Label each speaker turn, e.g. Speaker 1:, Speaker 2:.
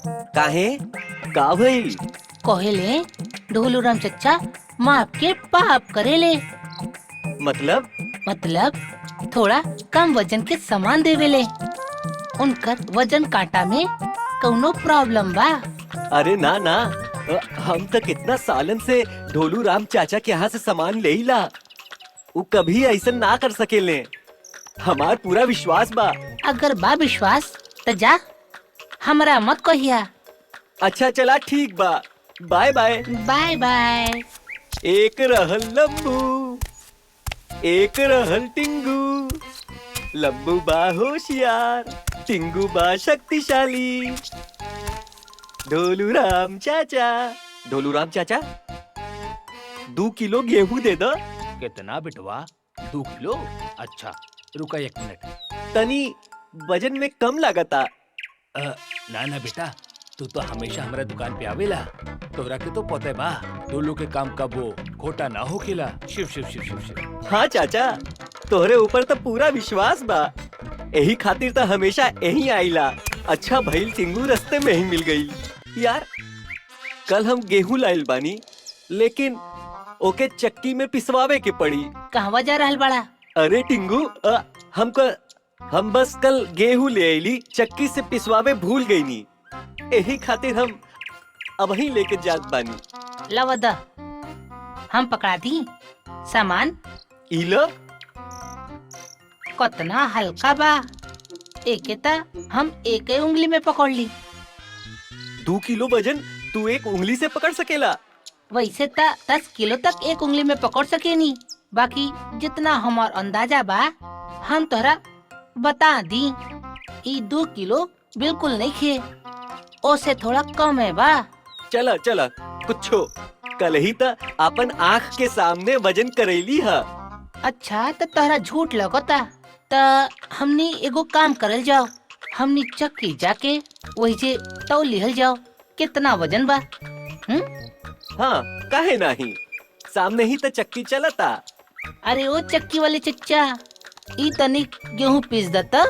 Speaker 1: काहे का भइल?
Speaker 2: कहेले ढोलूराम चचा माप के पाप करेले। मतलब थोड़ा कम वजन के सामान देवेले। उनकर वजन काटा में कौनो प्रॉब्लम बा?
Speaker 1: अरे ना ना, हम तो कितना सालन से ढोलू राम चाचा के यहाँ से सामान ले ला। वो कभी ऐसा ना कर सकेले। हमार पूरा विश्वास बा।
Speaker 2: अगर बा विश्वास तो जा, हमरा मत कहिया।
Speaker 1: अच्छा चला ठीक बा, बाय बाय।
Speaker 2: By by.
Speaker 1: एक रहल लम्बू, एक रहल टिंगू। लम्बू बा होशियार, टिंगू बा शक्तिशाली। ढोलू राम चाचा, 2 किलो गेहूं दे दो।
Speaker 3: कितना बिटवा? 2 किलो? अच्छा रुका 1 मिनट।
Speaker 1: तनी वजन में कम लागता।
Speaker 3: ना ना बेटा, तू तो हमेशा हमारे दुकान पे आवेला। तोरा के तो पता बा डोलू के काम कब वो खोटा ना होखेला। शिव शिव शिव शिव शिव।
Speaker 1: हाँ चाचा, तोहरे ऊपर तो पूरा विश्वास बा। यही खातिर तो हमेशा यही आईला। अच्छा भइल टिंगू रास्ते में ही मिल गई। यार कल हम गेहूं लाइल बानी, लेकिन ओके चक्की में पिसवावे के पड़ी।
Speaker 2: कहवा जा रहल बड़ा?
Speaker 1: अरे टिंगू, हम बस कल गेहूं ले आईली, चक्की से पिसवावे भूल गई नी। यही खातिर हम अब ही लेके जात बानी।
Speaker 2: लवदा हम पकड़ा दी सामान।
Speaker 1: इलो
Speaker 2: कतना हल्का बा। एके ता हम एक उंगली में पकड़ ली।
Speaker 1: 2 किलो वजन तू एक उंगली से पकड़ सकेला?
Speaker 2: वैसे ता 10 किलो तक एक उंगली में पकड़ सकेनी। बाकी जितना हमार अंदाजा बा हम तोहरा बता दी। ई 2 किलो बिल्कुल नहीं खे, ओसे थोड़ा कम है बा।
Speaker 1: चला चला कुछो, कल ही तो अपन आँख के सामने वजन करेली है।
Speaker 2: अच्छा तो तोहरा झूठ लगता। त हमनी एगो काम करल जाओ, हमनी चक्की जाके वही जे तौ लिहल जाओ कितना वजन बा।
Speaker 1: हाँ काहे नहीं, सामने ही तो चक्की चलता।
Speaker 2: अरे ओ चक्की वाले चच्चा, ई तनिक गेहूं पीस दता।